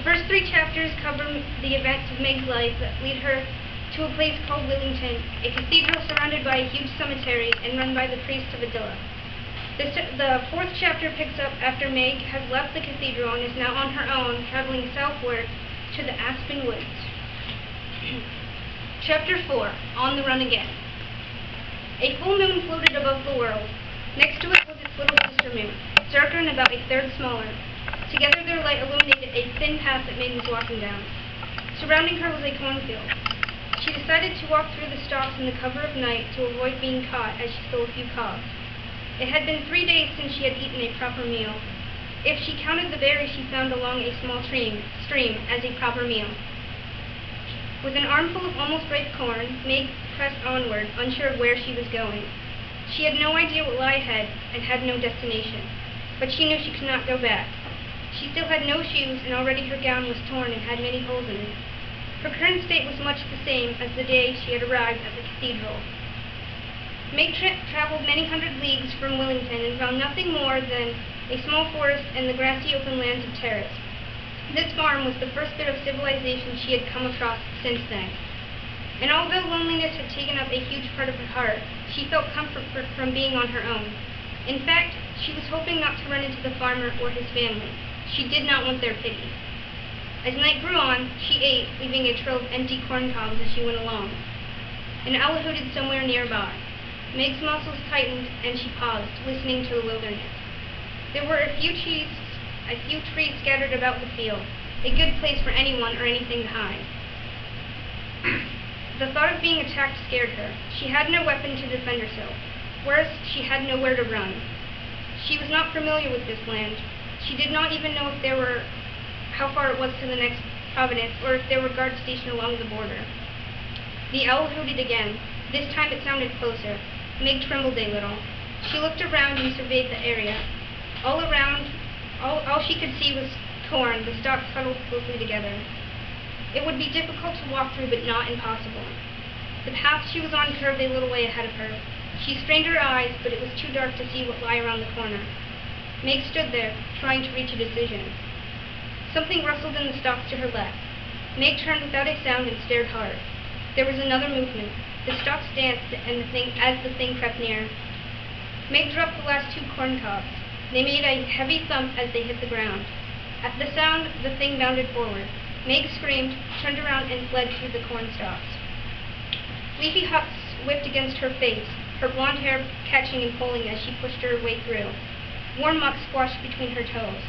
first 3 chapters cover the events of Meg's life that lead her to a place called Willington, a cathedral surrounded by a huge cemetery and run by the priest of Adilla. The 4th chapter picks up after Meg has left the cathedral and is now on her own, traveling southward to the Aspen Woods. Chapter 4, On the Run Again. A full moon floated above the world. Next to it was its little sister moon, darker and about a third smaller. Together their light illuminated a thin path that Meg was walking down. Surrounding her was a cornfield. She decided to walk through the stalks in the cover of night to avoid being caught as she stole a few cobs. It had been 3 days since she had eaten a proper meal, if she counted the berries she found along a small stream as a proper meal. With an armful of almost ripe corn, Meg pressed onward, unsure of where she was going. She had no idea what lay ahead and had no destination, but she knew she could not go back. She still had no shoes, and already her gown was torn and had many holes in it. Her current state was much the same as the day she had arrived at the cathedral. Meg traveled many hundred leagues from Willington and found nothing more than a small forest and the grassy open lands of Terrace. This farm was the first bit of civilization she had come across since then. And although loneliness had taken up a huge part of her heart, she felt comfort from being on her own. In fact, she was hoping not to run into the farmer or his family. She did not want their pity. As night grew on, she ate, leaving a trail of empty corn cobs as she went along. An owl hooted somewhere nearby. Meg's muscles tightened, and she paused, listening to the wilderness. There were a few trees scattered about the field, a good place for anyone or anything to hide. The thought of being attacked scared her. She had no weapon to defend herself. Worse, she had nowhere to run. She was not familiar with this land. She did not even know how far it was to the next province, or if there were guards stationed along the border. The owl hooted again. This time it sounded closer. Meg trembled a little. She looked around and surveyed the area. All around, all she could see was corn, the stalks huddled closely together. It would be difficult to walk through, but not impossible. The path she was on curved a little way ahead of her. She strained her eyes, but it was too dark to see what lay around the corner. Meg stood there, trying to reach a decision. Something rustled in the stalks to her left. Meg turned without a sound and stared hard. There was another movement. The stalks danced as the thing crept near. Meg dropped the last 2 corn cobs. They made a heavy thump as they hit the ground. At the sound, the thing bounded forward. Meg screamed, turned around, and fled through the corn stalks. Leafy huts whipped against her face, her blonde hair catching and pulling as she pushed her way through. Warm muck squashed between her toes.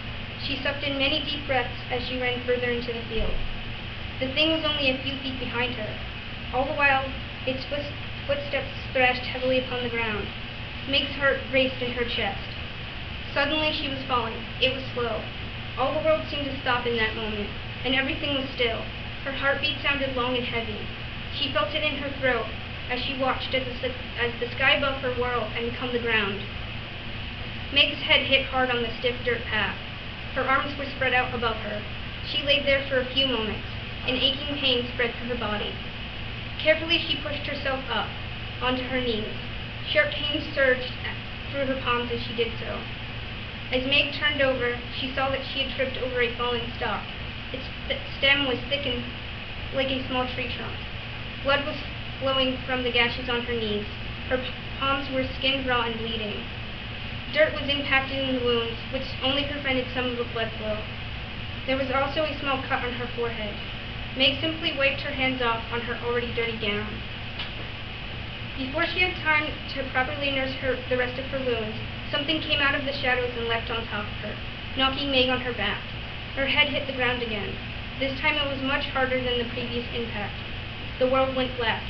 She sucked in many deep breaths as she ran further into the field. The thing was only a few feet behind her. All the while, its footsteps thrashed heavily upon the ground. Meg's heart raced in her chest. Suddenly she was falling. It was slow. All the world seemed to stop in that moment, and everything was still. Her heartbeat sounded long and heavy. She felt it in her throat as she watched as the sky above her whirled and become the ground. Meg's head hit hard on the stiff dirt path. Her arms were spread out above her. She lay there for a few moments. An aching pain spread through her body. Carefully she pushed herself up, onto her knees. Sharp pains surged through her palms as she did so. As Meg turned over, she saw that she had tripped over a falling stalk. Its stem was thickened like a small tree trunk. Blood was flowing from the gashes on her knees. Her palms were skin raw and bleeding. Dirt was impacted in the wounds, which only prevented some of the blood flow. There was also a small cut on her forehead. Meg simply wiped her hands off on her already dirty gown. Before she had time to properly nurse the rest of her wounds, something came out of the shadows and leapt on top of her, knocking Meg on her back. Her head hit the ground again. This time it was much harder than the previous impact. The world went black.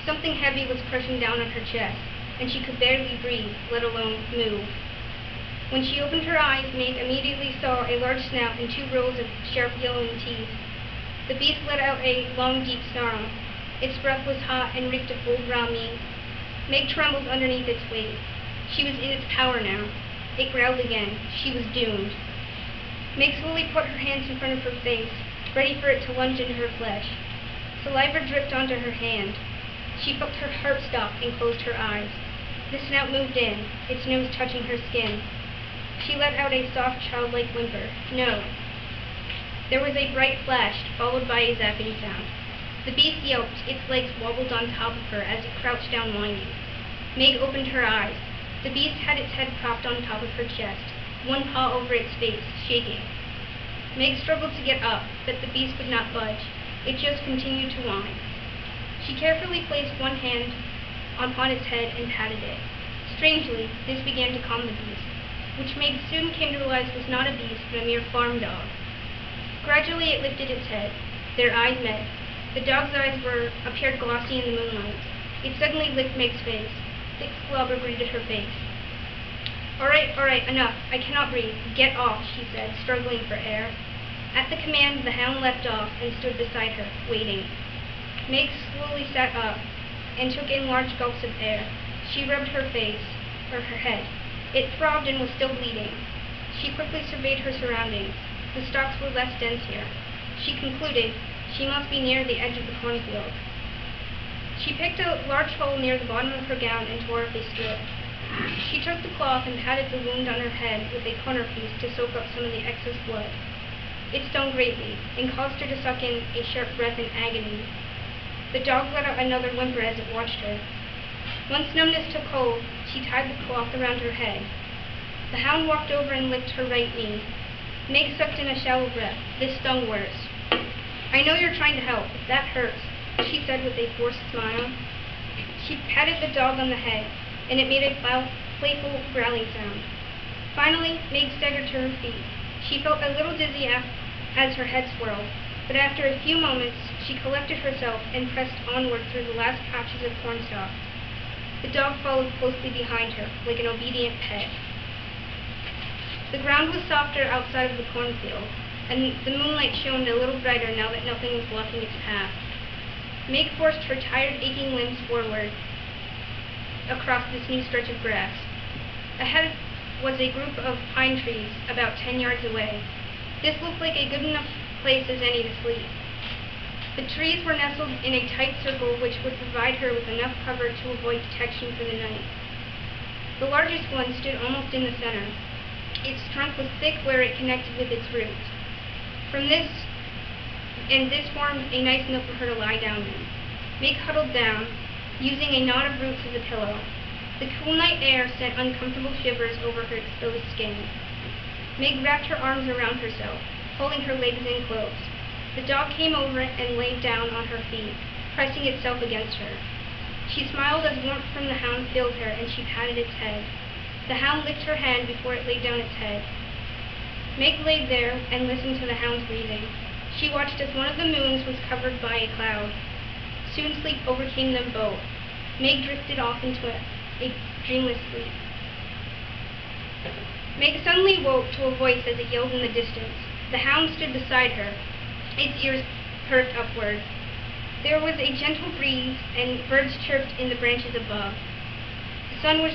Something heavy was crushing down on her chest, and she could barely breathe, let alone move. When she opened her eyes, Meg immediately saw a large snout and 2 rows of sharp yellowing teeth. The beast let out a long, deep snarl. Its breath was hot and reeked of old raw meat. Meg trembled underneath its weight. She was in its power now. It growled again. She was doomed. Meg slowly put her hands in front of her face, ready for it to lunge into her flesh. Saliva dripped onto her hand. She felt her heart stop and closed her eyes. The snout moved in, its nose touching her skin. She let out a soft, childlike whimper. No. There was a bright flash, followed by a zapping sound. The beast yelped, its legs wobbled on top of her as it crouched down whining. Meg opened her eyes. The beast had its head propped on top of her chest, one paw over its face, shaking. Meg struggled to get up, but the beast would not budge. It just continued to whine. She carefully placed one hand upon its head and patted it. Strangely, this began to calm the beast, which Meg soon came to realize was not a beast, but a mere farm dog. Gradually it lifted its head. Their eyes met. The dog's eyes appeared glossy in the moonlight. It suddenly licked Meg's face. Thick slobber greeted her face. All right, enough. I cannot breathe. Get off, she said, struggling for air. At the command, the hound left off and stood beside her, waiting. Meg slowly sat up and took in large gulps of air. She rubbed her head. It throbbed and was still bleeding. She quickly surveyed her surroundings. The stalks were less dense here. She concluded she must be near the edge of the cornfield. She picked a large hole near the bottom of her gown and tore up a strip. She took the cloth and patted the wound on her head with a corner piece to soak up some of the excess blood. It stung greatly, and caused her to suck in a sharp breath in agony. The dog let out another whimper as it watched her. Once numbness took hold, she tied the cloth around her head. The hound walked over and licked her right knee. Meg sucked in a shallow breath. This stung worse. I know you're trying to help, but that hurts, she said with a forced smile. She patted the dog on the head, and it made a playful growling sound. Finally, Meg staggered to her feet. She felt a little dizzy as her head swirled, but after a few moments, she collected herself and pressed onward through the last patches of cornstalk. The dog followed closely behind her, like an obedient pet. The ground was softer outside of the cornfield, and the moonlight shone a little brighter now that nothing was blocking its path. Meg forced her tired, aching limbs forward across this new stretch of grass. Ahead was a group of pine trees about 10 yards away. This looked like a good enough place as any to sleep. The trees were nestled in a tight circle which would provide her with enough cover to avoid detection for the night. The largest one stood almost in the center. Its trunk was thick where it connected with its roots. This formed a nice nook for her to lie down in. Meg huddled down, using a knot of roots as a pillow. The cool night air sent uncomfortable shivers over her exposed skin. Meg wrapped her arms around herself, pulling her legs in close. The dog came over and laid down on her feet, pressing itself against her. She smiled as warmth from the hound filled her, and she patted its head. The hound licked her hand before it laid down its head. Meg lay there and listened to the hound's breathing. She watched as one of the moons was covered by a cloud. Soon sleep overcame them both. Meg drifted off into a dreamless sleep. Meg suddenly woke to a voice as it yelled in the distance. The hound stood beside her, its ears perked upward. There was a gentle breeze, and birds chirped in the branches above. The sun was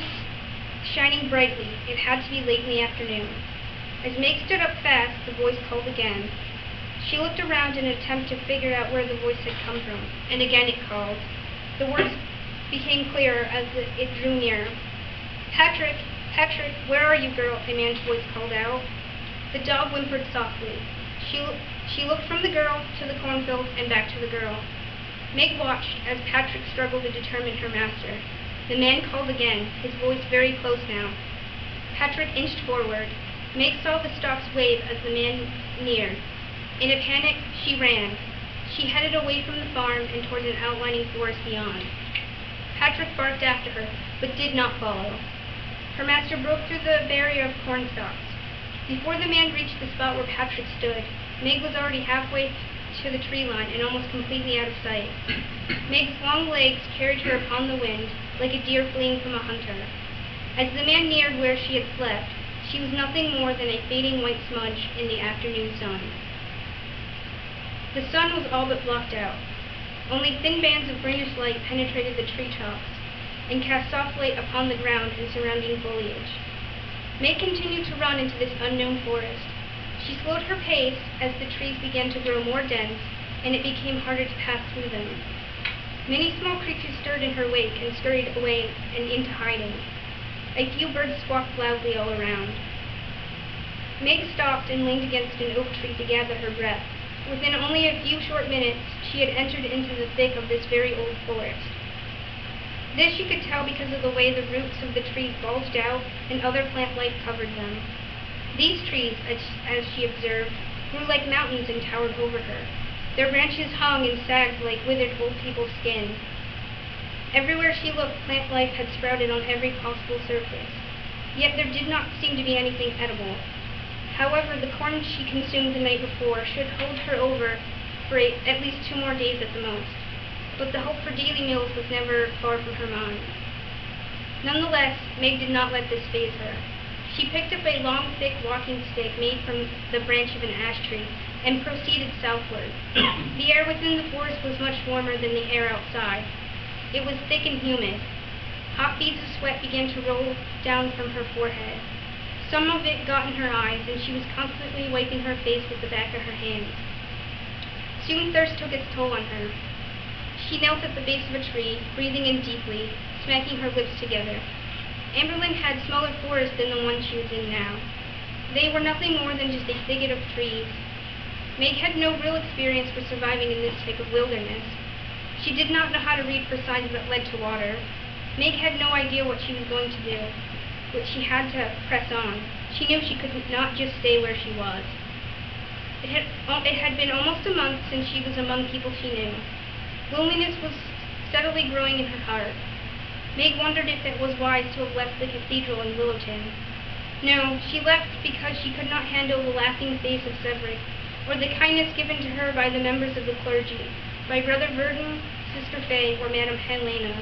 shining brightly. It had to be late in the afternoon. As Meg stood up fast, the voice called again. She looked around in an attempt to figure out where the voice had come from, and again it called. The words became clearer as it drew nearer. Patrick, where are you, girl? A man's voice called out. The dog whimpered softly. She looked from the girl to the cornfield and back to the girl. Meg watched as Patrick struggled to determine her master. The man called again, his voice very close now. Patrick inched forward. Meg saw the stalks wave as the man neared. In a panic, she ran. She headed away from the farm and toward an outlining forest beyond. Patrick barked after her, but did not follow. Her master broke through the barrier of corn stalks. Before the man reached the spot where Patrick stood, Meg was already halfway to the tree line and almost completely out of sight. Meg's long legs carried her upon the wind, like a deer fleeing from a hunter. As the man neared where she had slept, she was nothing more than a fading white smudge in the afternoon sun. The sun was all but blocked out. Only thin bands of greenish light penetrated the treetops and cast soft light upon the ground and surrounding foliage. Meg continued to run into this unknown forest. She slowed her pace as the trees began to grow more dense, and it became harder to pass through them. Many small creatures stirred in her wake and scurried away and into hiding. A few birds squawked loudly all around. Meg stopped and leaned against an oak tree to gather her breath. Within only a few short minutes, she had entered into the thick of this very old forest. This she could tell because of the way the roots of the trees bulged out and other plant life covered them. These trees, as she observed, grew like mountains and towered over her. Their branches hung and sagged like withered old people's skin. Everywhere she looked, plant life had sprouted on every possible surface. Yet there did not seem to be anything edible. However, the corn she consumed the night before should hold her over for at least 2 more days at the most. But the hope for daily meals was never far from her mind. Nonetheless, Meg did not let this faze her. She picked up a long, thick walking stick made from the branch of an ash tree and proceeded southward. The air within the forest was much warmer than the air outside. It was thick and humid. Hot beads of sweat began to roll down from her forehead. Some of it got in her eyes, and she was constantly wiping her face with the back of her hand. Soon thirst took its toll on her. She knelt at the base of a tree, breathing in deeply, smacking her lips together. Amberlin had smaller forests than the one she was in now. They were nothing more than just a thicket of trees. Meg had no real experience for surviving in this type of wilderness. She did not know how to read for signs that led to water. Meg had no idea what she was going to do, but she had to press on. She knew she could not just stay where she was. It had been almost a month since she was among people she knew. Loneliness was steadily growing in her heart. Meg wondered if it was wise to have left the cathedral in Willowton. No, she left because she could not handle the laughing face of Cedric, or the kindness given to her by the members of the clergy, by Brother Verdon, Sister Fay, or Madame Helena.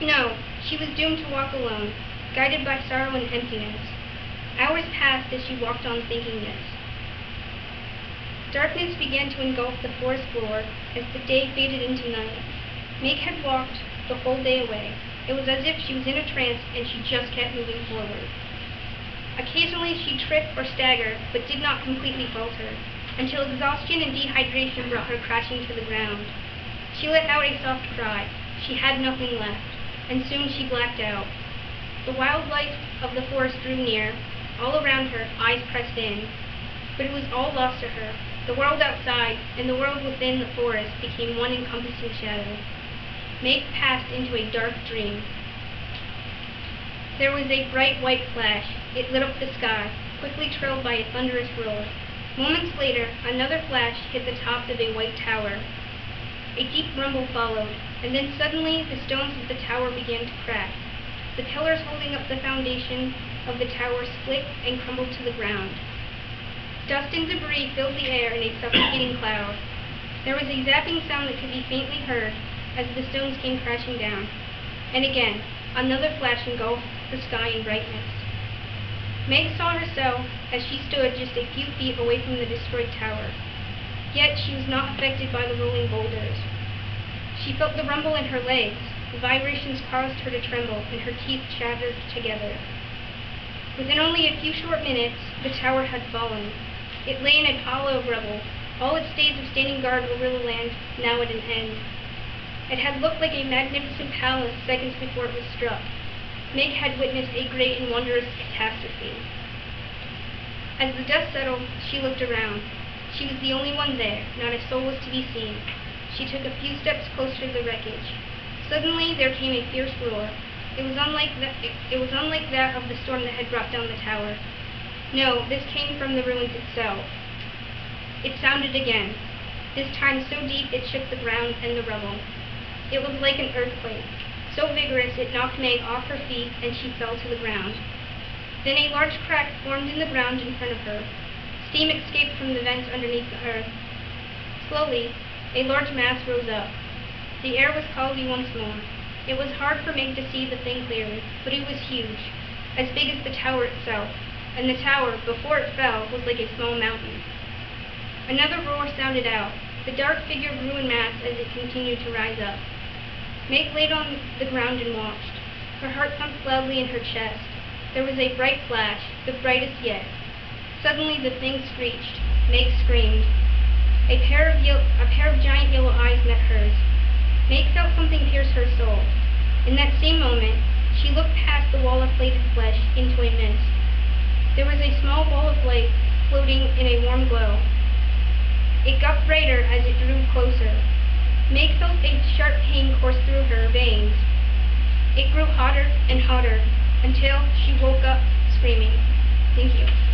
No, she was doomed to walk alone, guided by sorrow and emptiness. Hours passed as she walked on thinking this. Darkness began to engulf the forest floor as the day faded into night. Meg had walked the whole day away. It was as if she was in a trance and she just kept moving forward. Occasionally she tripped or staggered, but did not completely falter, until exhaustion and dehydration brought her crashing to the ground. She let out a soft cry. She had nothing left, and soon she blacked out. The wild life of the forest drew near. All around her, eyes pressed in. But it was all lost to her. The world outside and the world within the forest became one encompassing shadow. Meg passed into a dark dream. There was a bright white flash. It lit up the sky, quickly trailed by a thunderous roar. Moments later, another flash hit the top of a white tower. A deep rumble followed, and then suddenly the stones of the tower began to crack. The pillars holding up the foundation of the tower split and crumbled to the ground. Dust and debris filled the air in a suffocating cloud. There was a zapping sound that could be faintly heard as the stones came crashing down. And again, another flash engulfed the sky in brightness. Meg saw herself as she stood just a few feet away from the destroyed tower. Yet she was not affected by the rolling boulders. She felt the rumble in her legs. The vibrations caused her to tremble, and her teeth chattered together. Within only a few short minutes, the tower had fallen. It lay in a pile of rubble, all its days of standing guard over the land now at an end. It had looked like a magnificent palace seconds before it was struck. Meg had witnessed a great and wondrous catastrophe. As the dust settled, she looked around. She was the only one there. Not a soul was to be seen. She took a few steps closer to the wreckage. Suddenly, there came a fierce roar. It was unlike that of the storm that had brought down the tower. No, this came from the ruins itself. It sounded again, this time so deep it shook the ground and the rubble. It was like an earthquake, so vigorous it knocked Meg off her feet and she fell to the ground. Then a large crack formed in the ground in front of her. Steam escaped from the vents underneath the earth. Slowly, a large mass rose up. The air was cloudy once more. It was hard for Meg to see the thing clearly, but it was huge, as big as the tower itself, and the tower, before it fell, was like a small mountain. Another roar sounded out. The dark figure grew in mass as it continued to rise up. Meg laid on the ground and watched. Her heart thumped loudly in her chest. There was a bright flash, the brightest yet. Suddenly the thing screeched. Meg screamed. A pair of giant yellow eyes met hers. Meg felt something pierce her soul. In that same moment, she looked past the wall of plated flesh into a mist. There was a small ball of light floating in a warm glow. It got brighter as it drew closer. Meg felt a sharp pain course through her veins. It grew hotter and hotter until she woke up screaming. Thank you.